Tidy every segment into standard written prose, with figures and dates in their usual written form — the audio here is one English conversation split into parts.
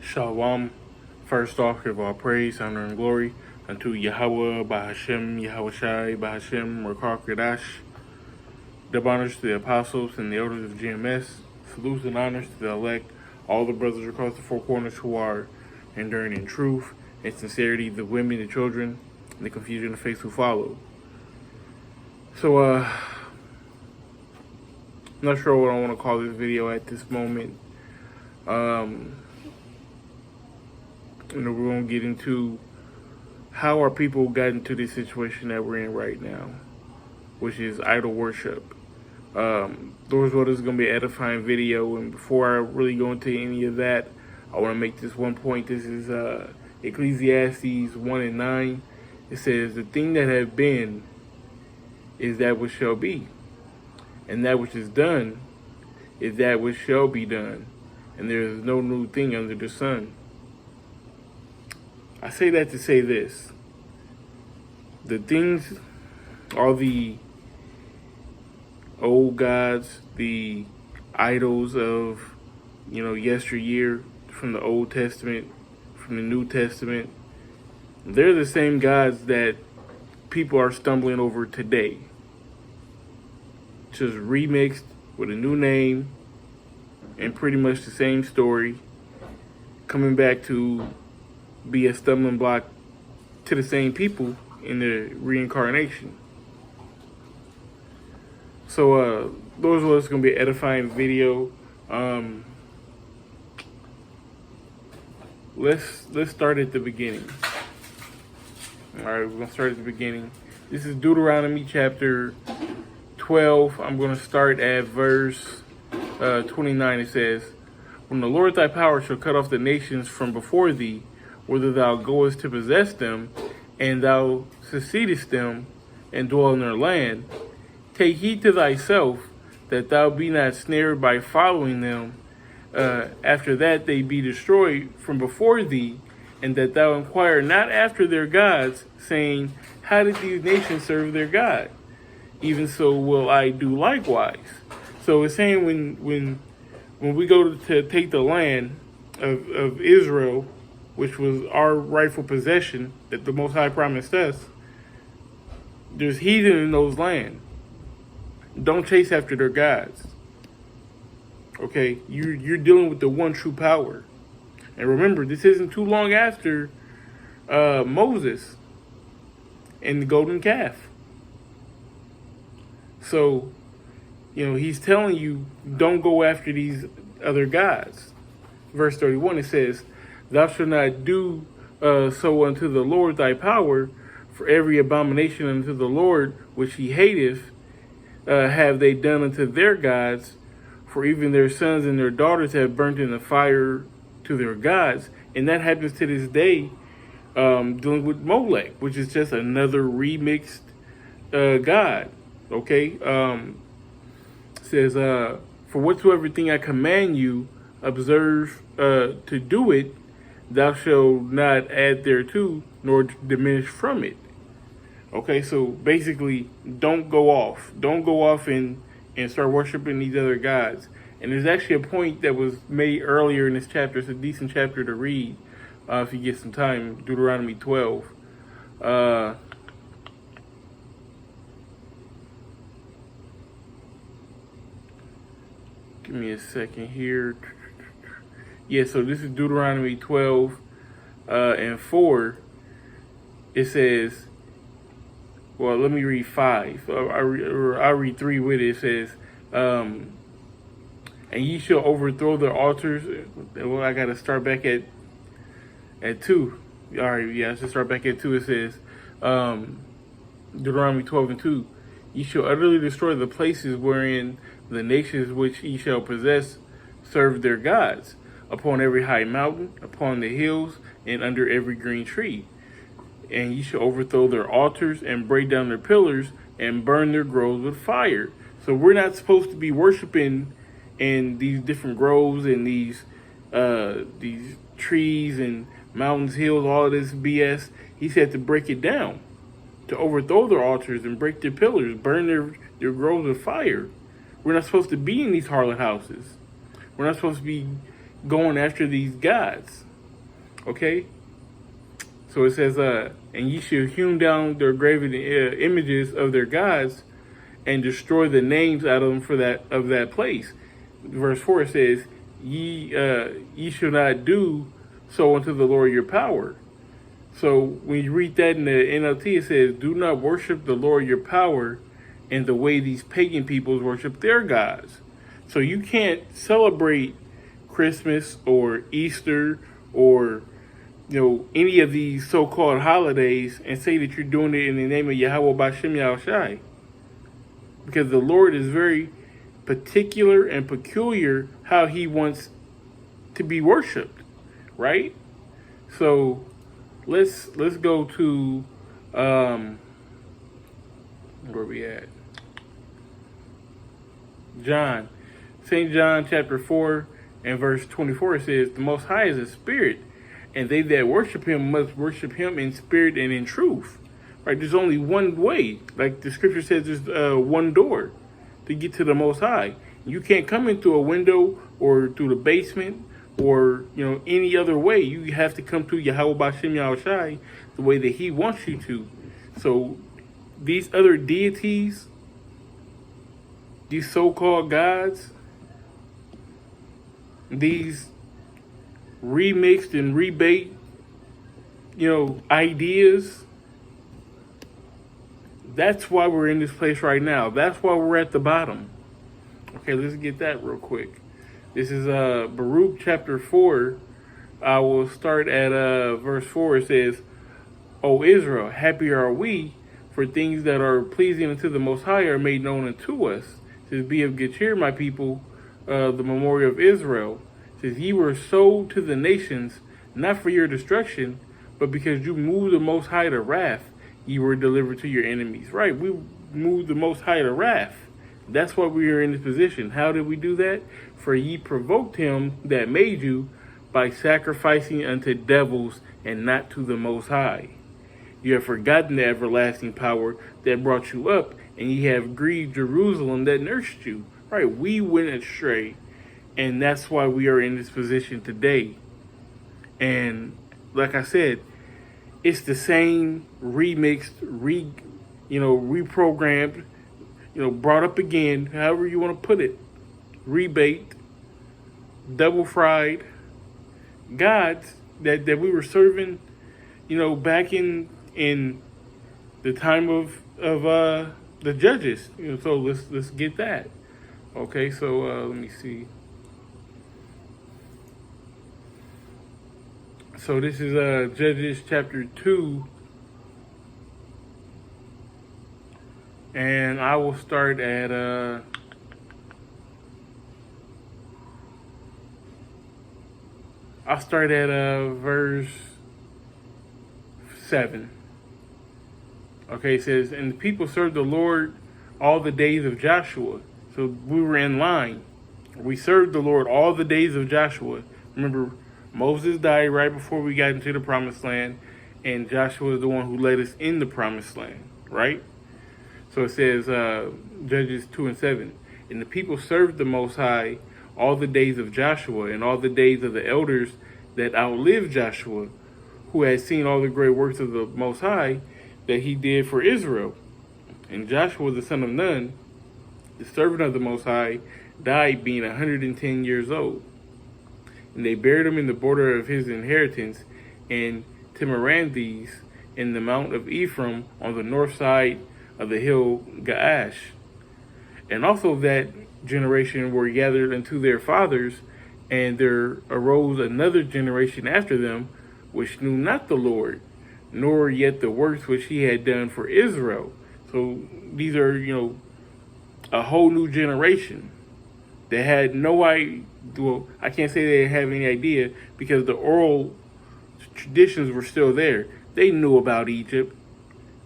Shalom. First off, give all praise, honor, and glory unto Yahweh, Bahashem, Yahushai, Bahashem, Rakar Kadash. Double honors to the apostles and the elders of GMS. Salutes and honors to the elect, all the brothers across the four corners who are enduring in truth and sincerity, the women, the children, and the confusion of faith who follow. So, I'm not sure what I want to call this video at this moment. We're going to get into how our people got into this situation that we're in right now, which is idol worship. Lord's will, this is going to be an edifying video, and before I really go into any of that, I want to make this one point. This is Ecclesiastes 1:9. It says, "The thing that had been is that which shall be, and that which is done is that which shall be done, and there is no new thing under the sun." I say that to say this. The things, all the old gods, the idols of, yesteryear, from the Old Testament, from the New Testament, they're the same gods that people are stumbling over today. Just remixed with a new name and pretty much the same story, coming back to be a stumbling block to the same people in the reincarnation. So those was going to be an edifying video. Let's start at the beginning. All right, we're going to start at the beginning. This is Deuteronomy chapter 12. I'm going to start at verse 29. It says, "When the Lord thy power shall cut off the nations from before thee, whither thou goest to possess them, and thou succeedest them, and dwell in their land, take heed to thyself, that thou be not snared by following them. After that they be destroyed from before thee, and that thou inquire not after their gods, saying, how did these nations serve their God? Even so will I do likewise." So it's saying when we go to take the land of Israel, which was our rightful possession that the Most High promised us, there's heathen in those lands. Don't chase after their gods. Okay, you're dealing with the one true power. And remember, this isn't too long after Moses and the golden calf. So, he's telling you, don't go after these other gods. Verse 31, it says, "Thou shalt not do so unto the Lord thy power, for every abomination unto the Lord which he hateth have they done unto their gods, for even their sons and their daughters have burnt in the fire to their gods." And that happens to this day, dealing with Molech, which is just another remixed god. Okay? It says, "For whatsoever thing I command you, observe to do it, thou shalt not add thereto, nor diminish from it." Okay, so basically, don't go off. Don't go off and start worshiping these other gods. And there's actually a point that was made earlier in this chapter. It's a decent chapter to read if you get some time. Deuteronomy 12. Give me a second here. Yeah, so this is Deuteronomy 12 and 4. It says, well, let me read 5. I'll read 3 with it. It says, "And ye shall overthrow their altars." Well, I got to start back at 2. All right, yeah, let's just start back at 2. It says, Deuteronomy 12 and 2. "Ye shall utterly destroy the places wherein the nations which ye shall possess serve their gods, upon every high mountain, upon the hills, and under every green tree. And ye shall overthrow their altars, and break down their pillars, and burn their groves with fire." So we're not supposed to be worshiping in these different groves and these trees and mountains, hills, all of this BS. He said to break it down, to overthrow their altars and break their pillars, burn their groves with fire. We're not supposed to be in these harlot houses. We're not supposed to be going after these gods. Okay? So it says, and ye shall hew down their graven images of their gods and destroy the names out of them for that place. Verse 4 says, ye shall not do so unto the Lord your power. So when you read that in the NLT, it says, do not worship the Lord your power in the way these pagan peoples worship their gods. So you can't celebrate Christmas or Easter or any of these so-called holidays and say that you're doing it in the name of Yahweh B'Shem Yahushai. Because the Lord is very particular and peculiar how he wants to be worshipped, right? So let's go to where we at? John. St. John chapter 4 and verse 24, it says, the Most High is a spirit, and they that worship him must worship him in spirit and in truth. Right? There's only one way. Like the scripture says, there's one door to get to the Most High. You can't come in through a window or through the basement or any other way. You have to come through Yahweh B'Shem Yahushai the way that he wants you to. So these other deities, these so-called gods, these remixed and rebate, ideas, that's why we're in this place right now. That's why we're at the bottom. Okay, let's get that real quick. This is Baruch chapter 4. I will start at verse 4. It says, O Israel, happy are we, for things that are pleasing unto the Most High are made known unto us. It says, be of good cheer, my people, the memorial of Israel. It says, ye were sold to the nations, not for your destruction, but because you moved the Most High to wrath, ye were delivered to your enemies. Right, we moved the Most High to wrath. That's why we are in this position. How did we do that? For ye provoked him that made you by sacrificing unto devils and not to the Most High. You have forgotten the everlasting power that brought you up, and ye have grieved Jerusalem that nursed you. Right, we went astray, and that's why we are in this position today. And like I said, it's the same remixed, reprogrammed, brought up again, however you want to put it, rebaked, double fried gods that we were serving, back in the time of the judges. So let's get that. Okay, so let me see. So this is Judges chapter 2. And I will start at verse 7. Okay, it says, and the people served the Lord all the days of Joshua. So we were in line. We served the Lord all the days of Joshua. Remember, Moses died right before we got into the promised land, and Joshua is the one who led us in the promised land, right? So it says, Judges 2 and 7, and the people served the Most High all the days of Joshua and all the days of the elders that outlived Joshua, who had seen all the great works of the Most High that he did for Israel. And Joshua the son of Nun, the servant of the Most High, died being 110 years old. And they buried him in the border of his inheritance in Timoranthes in the mount of Ephraim on the north side of the hill Gaash. And also that generation were gathered unto their fathers, and there arose another generation after them, which knew not the Lord, nor yet the works which he had done for Israel. So these are, a whole new generation that had no idea. Well, I can't say they didn't have any idea, because the oral traditions were still there. They knew about Egypt.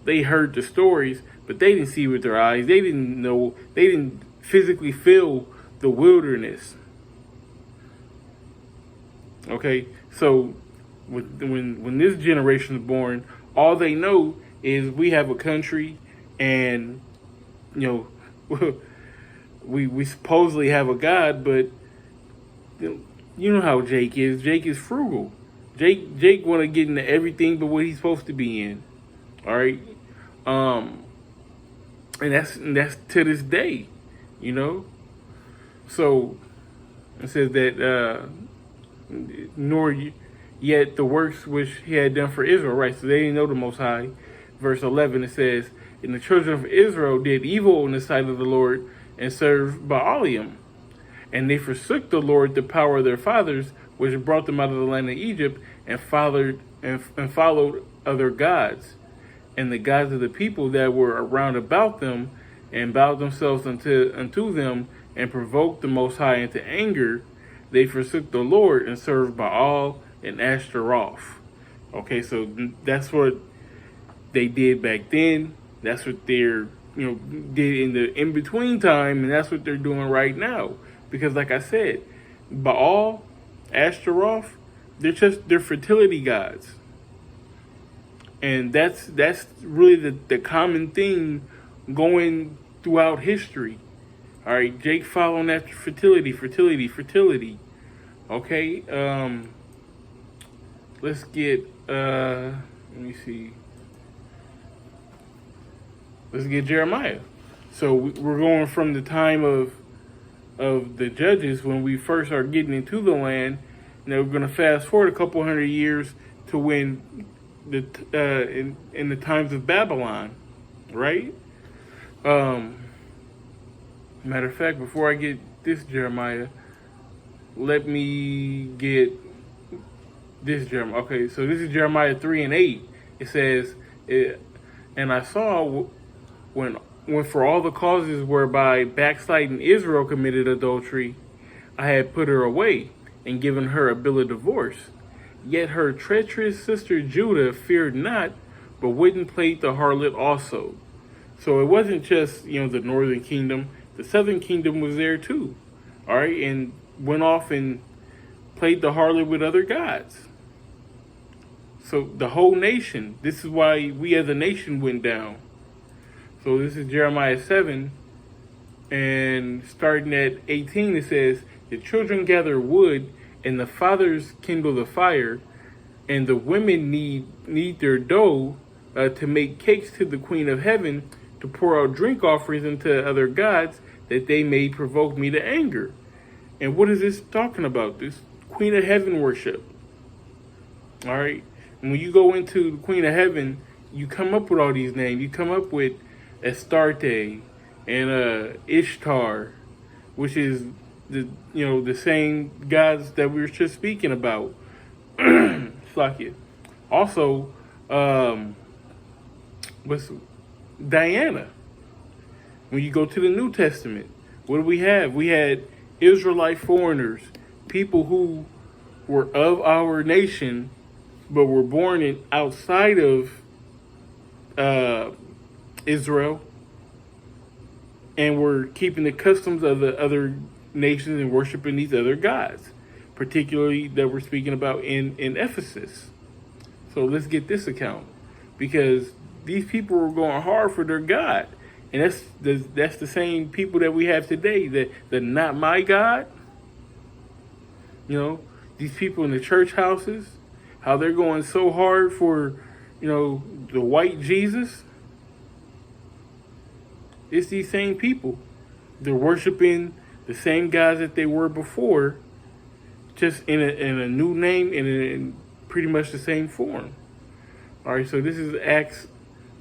They heard the stories, but they didn't see with their eyes. They didn't know. They didn't physically feel the wilderness. Okay, so when this generation is born, all they know is we have a country, and we supposedly have a God, but you know how Jake is. Jake is frugal. Jake want to get into everything but what he's supposed to be in. All right, and that's to this day, you know. So it says that nor yet the works which he had done for Israel, right? So they didn't know the Most High. Verse 11 it says, and the children of Israel did evil in the sight of the Lord and served Baalium, and they forsook the Lord, the power of their fathers, which brought them out of the land of Egypt, and followed other gods, and the gods of the people that were around about them, and bowed themselves unto them, and provoked the Most High into anger. They forsook the Lord and served Baal and Ashtaroth. Okay, so that's what they did back then. That's what they're did in the in between time, and that's what they're doing right now. Because, like I said, Baal, Ashtaroth, they're fertility gods, and that's really the common thing going throughout history. All right, Jake following after fertility. Okay, let's get let me see. Let's get Jeremiah. So we're going from the time of the judges when we first are getting into the land. Now we're going to fast forward a couple hundred years to when the in the times of Babylon, right? Matter of fact, before I get this Jeremiah, let me get this Jeremiah. Okay, so this is Jeremiah 3 and 8. It says, and I saw when for all the causes whereby backsliding Israel committed adultery, I had put her away and given her a bill of divorce. Yet her treacherous sister Judah feared not, but went and played the harlot also. So it wasn't just, the northern kingdom. The southern kingdom was there too. All right, and went off and played the harlot with other gods. So the whole nation, this is why we as a nation went down. So this is Jeremiah 7, and starting at 18, it says, the children gather wood, and the fathers kindle the fire, and the women knead their dough to make cakes to the Queen of Heaven, to pour out drink offerings unto other gods, that they may provoke me to anger. And what is this talking about? This Queen of Heaven worship. All right. And when you go into the Queen of Heaven, you come up with all these names. You come up with Astarte and Ishtar, which is the same gods that we were just speaking about. Fuck it. Also, what's Diana? When you go to the New Testament, what do we have? We had Israelite foreigners, people who were of our nation, but were born outside of Israel, and were keeping the customs of the other nations and worshiping these other gods, particularly that we're speaking about in Ephesus. So let's get this account, because these people were going hard for their God. And that's the same people that we have today, that not my God. These people in the church houses, how they're going so hard for, the white Jesus. It's these same people. They're worshiping the same gods that they were before, just in a new name and in pretty much the same form. All right, so this is Acts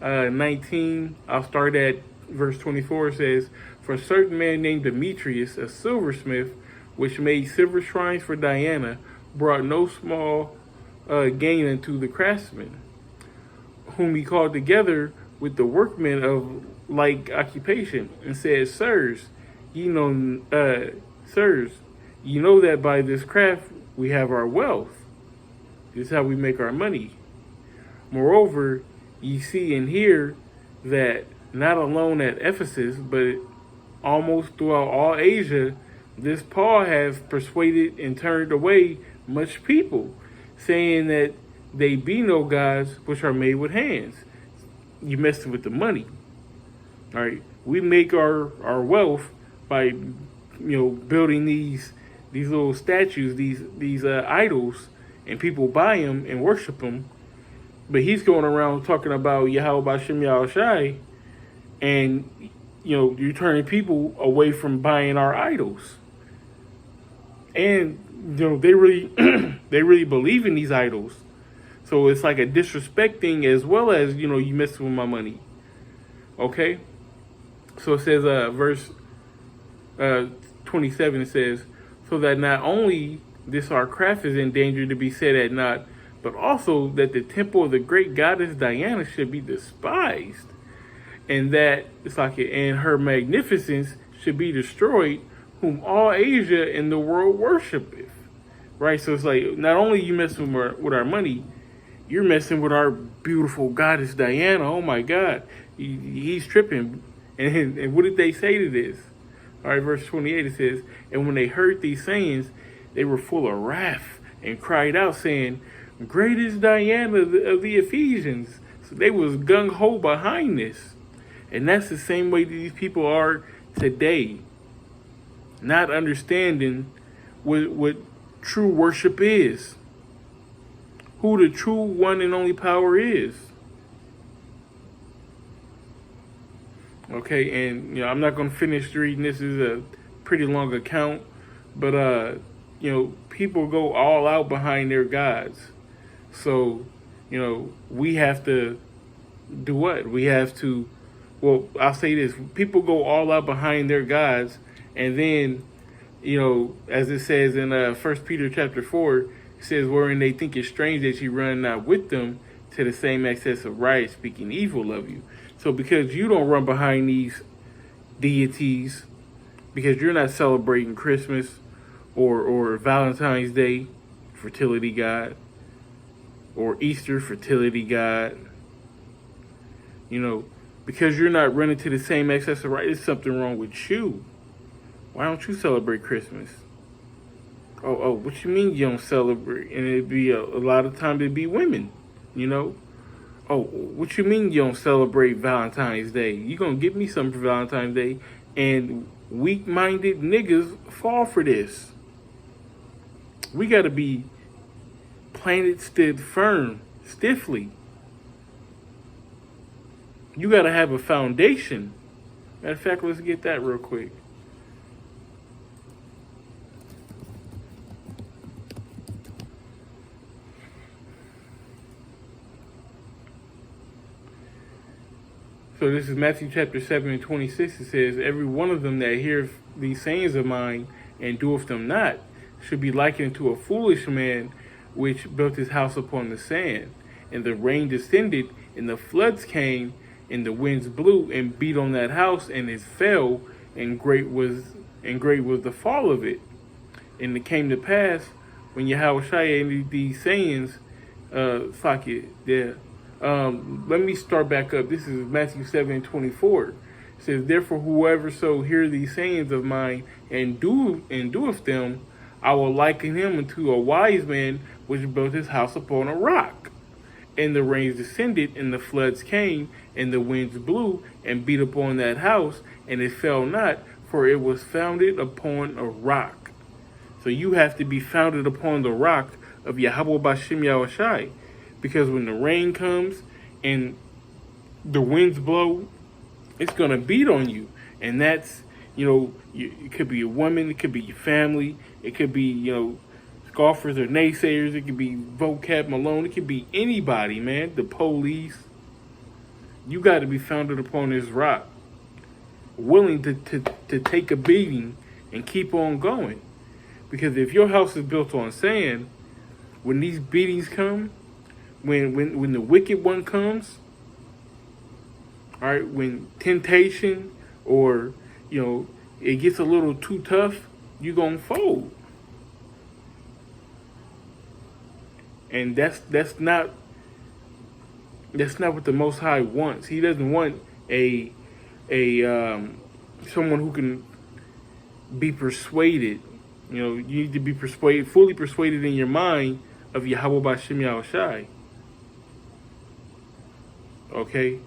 19. I'll start at verse 24. It says, for a certain man named Demetrius, a silversmith, which made silver shrines for Diana, brought no small gain unto the craftsmen, whom he called together with the workmen of like occupation, and said, sirs, you know that by this craft we have our wealth. This is how we make our money. Moreover, ye see and hear that not alone at Ephesus, but almost throughout all Asia, this Paul hath persuaded and turned away much people, saying that they be no gods which are made with hands. You messing with the money. All right, we make our wealth by building these little statues, these idols, and people buy him and worship him. But he's going around talking about Yahweh Bashem Yahushai, and you're turning people away from buying our idols. And they really they really believe in these idols. So it's like a disrespect thing, as well as you messing with my money. Okay? So it says verse 27, it says, so that not only this our craft is in danger to be set at naught, but also that the temple of the great goddess Diana should be despised, and that it's like and her magnificence should be destroyed, whom all Asia and the world worshipeth. Right? So it's like, not only you messing with our money, you're messing with our beautiful goddess Diana. Oh my God, he's tripping. And what did they say to this? All right, verse 28, it says, and when they heard these sayings, they were full of wrath and cried out, saying, great is Diana of the Ephesians. So they was gung-ho behind this. And that's the same way these people are today. Not understanding what true worship is. Who the true one and only power is. Okay, and I'm not going to finish reading. This is a pretty long account, but people go all out behind their gods. So, we have to do what? We have to, well, I'll say this, people go all out behind their gods, and then, as it says in 1 Peter chapter 4, it says, wherein they think it strange that you run not with them to the same excess of riot, speaking evil of you. So because you don't run behind these deities, because you're not celebrating Christmas or Valentine's Day, fertility god, or Easter, fertility god, because you're not running to the same excess of right, there's something wrong with you. Why don't you celebrate Christmas? Oh, what you mean you don't celebrate? And it'd be a lot of times it'd be women, Oh, what you mean you don't celebrate Valentine's Day? You gonna give me something for Valentine's Day? And weak-minded niggas fall for this. We gotta be planted firm, stiffly. You gotta have a foundation. Matter of fact, let's get that real quick. So this is Matthew chapter 7 and 26. It says, every one of them that heareth these sayings of mine and doeth them not should be likened to a foolish man which built his house upon the sand. And the rain descended, and the floods came, and the winds blew and beat on that house, and it fell, and great was the fall of it. And it came to pass when Yahushua ended these sayings, let me start back up. This is Matthew 7:24. It says, therefore, whoever so hear these sayings of mine and doeth them, I will liken him unto a wise man which built his house upon a rock. And the rains descended, and the floods came, and the winds blew and beat upon that house, and it fell not, for it was founded upon a rock. So you have to be founded upon the rock of Yahweh Bashem Yahushai. Because when the rain comes and the winds blow, it's going to beat on you. And that's, it could be a woman, it could be your family, it could be, scoffers or naysayers, it could be Vocab Malone, it could be anybody, man, the police. You got to be founded upon this rock, willing to take a beating and keep on going. Because if your house is built on sand, when these beatings come, when the wicked one comes, all right, when temptation or, it gets a little too tough, you're going to fold. And that's not what the Most High wants. He doesn't want a someone who can be persuaded. You need to be fully persuaded in your mind of Yahweh Bashem Yahushai. Okay,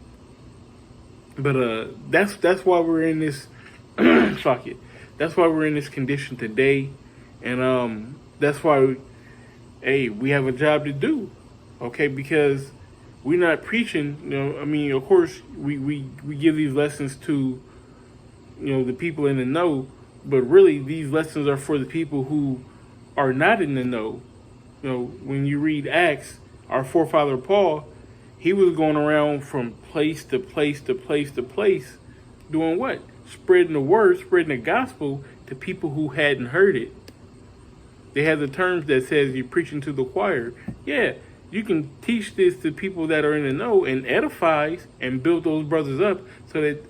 but that's why we're in this. Fuck it. That's why we're in this condition today, and that's why hey, we have a job to do, okay? Because we're not preaching. I mean, of course, we give these lessons to the people in the know, but really these lessons are for the people who are not in the know. When you read Acts, our forefather Paul, he was going around from place to place to place to place, doing what? Spreading the word, spreading the gospel to people who hadn't heard it. They have the terms that says you're preaching to the choir. Yeah, you can teach this to people that are in the know and edifies and build those brothers up so that,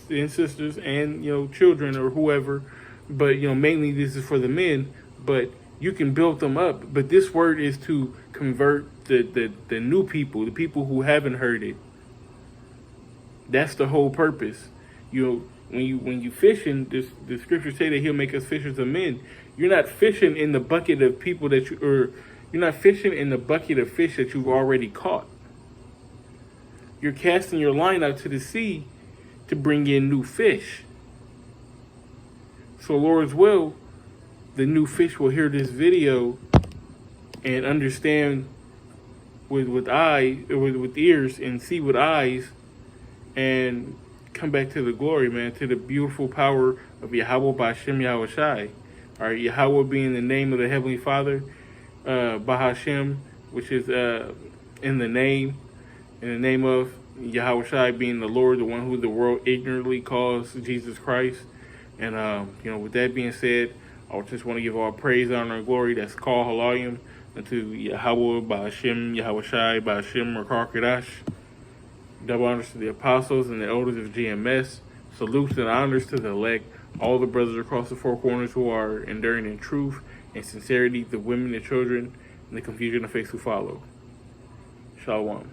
and sisters and children or whoever, but mainly this is for the men. But you can build them up. But this word is to convert the new people, the people who haven't heard it. That's the whole purpose. When you fishing, the scriptures say that He'll make us fishers of men. You're not fishing in the bucket of people you're not fishing in the bucket of fish that you've already caught. You're casting your line out to the sea to bring in new fish. So Lord's will, the new fish will hear this video and understand with ears and see with eyes and come back to the glory, man, to the beautiful power of Yahweh B'Hashem Yahushai. All right, Yahweh being the name of the Heavenly Father, B'Hashem, which is in the name of Yahushai being the Lord, the one who the world ignorantly calls Jesus Christ. And with that being said, I just want to give all praise, honor, and glory that's called Halayim unto Yahweh B'Hashem Yahushai B'Hashem Rakar Kadash. Double honors to the apostles and the elders of GMS. Salutes and honors to the elect, all the brothers across the four corners who are enduring in truth and sincerity, the women, the children, and the confusion of faith who follow. Shalom.